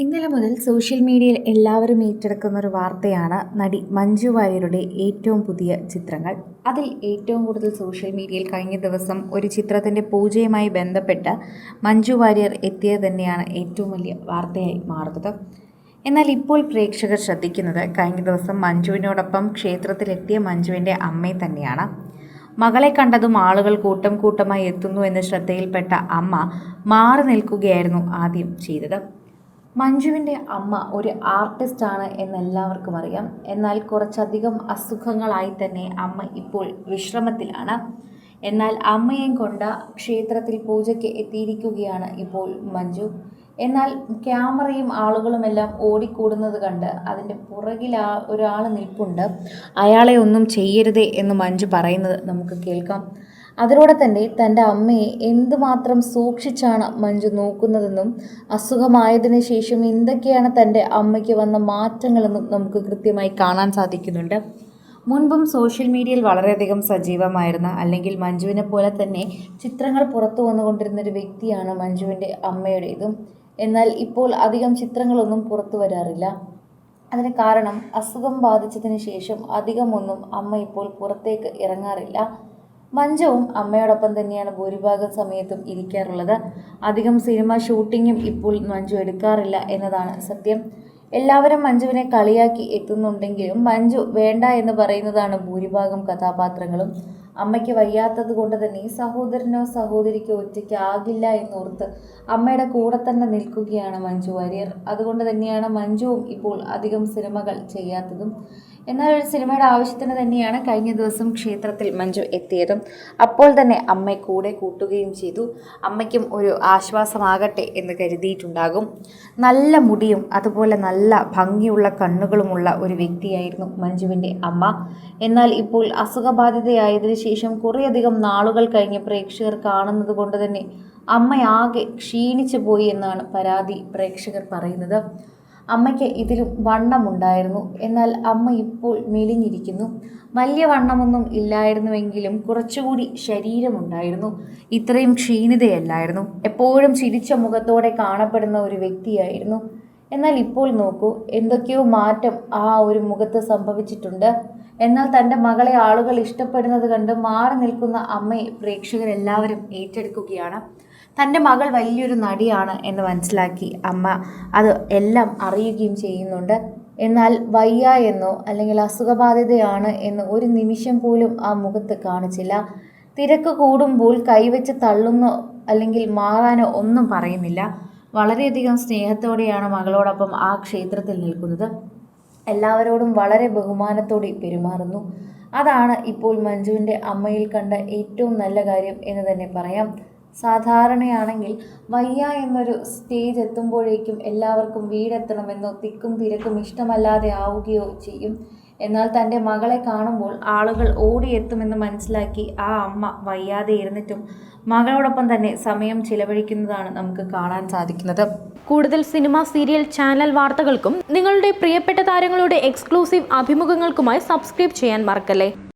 ഇന്നലെ മുതൽ സോഷ്യൽ മീഡിയയിൽ എല്ലാവരും ഏറ്റെടുക്കുന്ന ഒരു വാർത്തയാണ് നടി മഞ്ജു വാര്യരുടെ ഏറ്റവും പുതിയ ചിത്രങ്ങൾ. അതിൽ ഏറ്റവും കൂടുതൽ സോഷ്യൽ മീഡിയയിൽ കഴിഞ്ഞ ദിവസം ഒരു ചിത്രത്തിൻ്റെ പൂജയുമായി ബന്ധപ്പെട്ട് മഞ്ജു വാര്യർ എത്തിയത് തന്നെയാണ് ഏറ്റവും വലിയ വാർത്തയായി മാറുന്നത്. എന്നാൽ ഇപ്പോൾ പ്രേക്ഷകർ ശ്രദ്ധിക്കുന്നത് കഴിഞ്ഞ ദിവസം മഞ്ജുവിനോടൊപ്പം ക്ഷേത്രത്തിലെത്തിയ മഞ്ജുവിൻ്റെ അമ്മയെ തന്നെയാണ്. മകളെ കണ്ടതും ആളുകൾ കൂട്ടം കൂട്ടമായി എത്തുന്നു എന്ന് ശ്രദ്ധയിൽപ്പെട്ട അമ്മ മാറി നിൽക്കുകയായിരുന്നു ആദ്യം ചെയ്തത്. മഞ്ജുവിൻ്റെ അമ്മ ഒരു ആർട്ടിസ്റ്റാണ് എന്നെല്ലാവർക്കും അറിയാം. എന്നാൽ കുറച്ചധികം അസുഖങ്ങളായി തന്നെ അമ്മ ഇപ്പോൾ വിശ്രമത്തിലാണ്. എന്നാൽ അമ്മയെയും കൊണ്ട് ക്ഷേത്രത്തിൽ പൂജയ്ക്ക് എത്തിയിരിക്കുകയാണ് ഇപ്പോൾ മഞ്ജു. എന്നാൽ ക്യാമറയും ആളുകളുമെല്ലാം ഓടിക്കൂടുന്നത് കണ്ട് അതിൻ്റെ പുറകിൽ ഒരാൾ നിൽപ്പുണ്ട്. അയാളെ ഒന്നും ചെയ്യരുതേ എന്ന് മഞ്ജു പറയുന്നത് നമുക്ക് കേൾക്കാം. അതിലൂടെ തന്നെ തൻ്റെ അമ്മയെ എന്തുമാത്രം സൂക്ഷിച്ചാണ് മഞ്ജു നോക്കുന്നതെന്നും അസുഖമായതിനു ശേഷം എന്തൊക്കെയാണ് തൻ്റെ അമ്മയ്ക്ക് വന്ന മാറ്റങ്ങളെന്നും നമുക്ക് കൃത്യമായി കാണാൻ സാധിക്കുന്നുണ്ട്. മുൻപും സോഷ്യൽ മീഡിയയിൽ വളരെയധികം സജീവമായിരുന്ന, അല്ലെങ്കിൽ മഞ്ജുവിനെ പോലെ തന്നെ ചിത്രങ്ങൾ പുറത്തു വന്നുകൊണ്ടിരുന്നൊരു വ്യക്തിയാണ് മഞ്ജുവിൻ്റെ അമ്മയുടേതും. എന്നാൽ ഇപ്പോൾ അധികം ചിത്രങ്ങളൊന്നും പുറത്തു വരാറില്ല. അതിന് കാരണം അസുഖം ബാധിച്ചതിന് ശേഷം അധികമൊന്നും അമ്മ ഇപ്പോൾ പുറത്തേക്ക് ഇറങ്ങാറില്ല. മഞ്ജുവും അമ്മയോടൊപ്പം തന്നെയാണ് ഭൂരിഭാഗം സമയത്തും ഇരിക്കാറുള്ളത്. അധികം സിനിമ ഷൂട്ടിങ്ങും ഇപ്പോൾ മഞ്ജു എടുക്കാറില്ല എന്നതാണ് സത്യം. എല്ലാവരും മഞ്ജുവിനെ കളിയാക്കി എത്തുന്നുണ്ടെങ്കിലും മഞ്ജു വേണ്ട എന്ന് പറയുന്നതാണ് ഭൂരിഭാഗം കഥാപാത്രങ്ങളും. അമ്മയ്ക്ക് വയ്യാത്തത് കൊണ്ട് തന്നെ സഹോദരനോ സഹോദരിക്കോ ഒറ്റയ്ക്ക് ആകില്ല എന്നോർത്ത് അമ്മയുടെ കൂടെ തന്നെ നിൽക്കുകയാണ് മഞ്ജു വാര്യർ. അതുകൊണ്ട് തന്നെയാണ് മഞ്ജുവും ഇപ്പോൾ അധികം സിനിമകൾ ചെയ്യാത്തതും. എന്നാൽ ഒരു സിനിമയുടെ ആവശ്യത്തിന് തന്നെയാണ് കഴിഞ്ഞ ദിവസം ക്ഷേത്രത്തിൽ മഞ്ജു എത്തിയതും. അപ്പോൾ തന്നെ അമ്മയെ കൂടെ കൂട്ടുകയും ചെയ്തു. അമ്മയ്ക്കും ഒരു ആശ്വാസമാകട്ടെ എന്ന് കരുതിയിട്ടുണ്ടാകും. നല്ല മുടിയും അതുപോലെ നല്ല ഭംഗിയുള്ള കണ്ണുകളുമുള്ള ഒരു വ്യക്തിയായിരുന്നു മഞ്ജുവിൻ്റെ അമ്മ. എന്നാൽ ഇപ്പോൾ അസുഖബാധിതയായതിനു ശേഷം കുറേയധികം നാളുകൾ കഴിഞ്ഞ് പ്രേക്ഷകർ കാണുന്നത് കൊണ്ട് തന്നെ അമ്മയാകെ ക്ഷീണിച്ചു പോയി എന്നാണ് പരാതി പ്രേക്ഷകർ പറയുന്നത്. അമ്മയ്ക്ക് ഇതിലും വണ്ണമുണ്ടായിരുന്നു. എന്നാൽ അമ്മ ഇപ്പോൾ മെലിഞ്ഞിരിക്കുന്നു. വലിയ വണ്ണമൊന്നും ഇല്ലായിരുന്നുവെങ്കിലും കുറച്ചുകൂടി ശരീരമുണ്ടായിരുന്നു. ഇത്രയും ക്ഷീണിതയല്ലായിരുന്നു. എപ്പോഴും ചിരിച്ച മുഖത്തോടെ കാണപ്പെടുന്ന ഒരു വ്യക്തിയായിരുന്നു. എന്നാൽ ഇപ്പോൾ നോക്കൂ, എന്തൊക്കെയോ മാറ്റം ആ ഒരു മുഖത്ത് സംഭവിച്ചിട്ടുണ്ട്. എന്നാൽ തൻ്റെ മകളെ ആളുകൾ ഇഷ്ടപ്പെടുന്നത് കണ്ട് മാറി നിൽക്കുന്ന അമ്മയെ പ്രേക്ഷകരെല്ലാവരും ഏറ്റെടുക്കുകയാണ്. തൻ്റെ മകൾ വലിയൊരു നടിയാണ് എന്ന് മനസ്സിലാക്കി അമ്മ അത് എല്ലാം അറിയുകയും ചെയ്യുന്നുണ്ട്. എന്നാൽ വയ്യ എന്നോ അല്ലെങ്കിൽ അസുഖബാധിതയാണ് എന്ന് ഒരു നിമിഷം പോലും ആ മുഖത്ത് കാണിച്ചില്ല. തിരക്ക് കൂടുമ്പോൾ കൈവച്ച് തള്ളുന്നോ അല്ലെങ്കിൽ മാറാനോ ഒന്നും പറയുന്നില്ല. വളരെയധികം സ്നേഹത്തോടെയാണ് മകളോടൊപ്പം ആ ക്ഷേത്രത്തിൽ നിൽക്കുന്നത്. എല്ലാവരോടും വളരെ ബഹുമാനത്തോടെ പെരുമാറുന്നു. അതാണ് ഇപ്പോൾ മഞ്ജുവിൻ്റെ അമ്മയിൽ കണ്ട ഏറ്റവും നല്ല കാര്യം എന്ന് തന്നെ പറയാം. സാധാരണയാണെങ്കിൽ വയ്യ എന്നൊരു സ്റ്റേജ് എത്തുമ്പോഴേക്കും എല്ലാവർക്കും വീടെത്തണമെന്നോ തിക്കും തിരക്കും ഇഷ്ടമല്ലാതെ ആവുകയോ ചെയ്യും. എന്നാൽ തൻ്റെ മകളെ കാണുമ്പോൾ ആളുകൾ ഓടിയെത്തുമെന്ന് മനസ്സിലാക്കി ആ അമ്മ വയ്യാതെ ഇരുന്നിട്ടും മകളോടൊപ്പം തന്നെ സമയം ചിലവഴിക്കുന്നതാണ് നമുക്ക് കാണാൻ സാധിക്കുന്നത്. കൂടുതൽ സിനിമ, സീരിയൽ, ചാനൽ വാർത്തകൾക്കും നിങ്ങളുടെ പ്രിയപ്പെട്ട താരങ്ങളുടെ എക്സ്ക്ലൂസീവ് അഭിമുഖങ്ങൾക്കുമായി സബ്സ്ക്രൈബ് ചെയ്യാൻ മറക്കല്ലേ.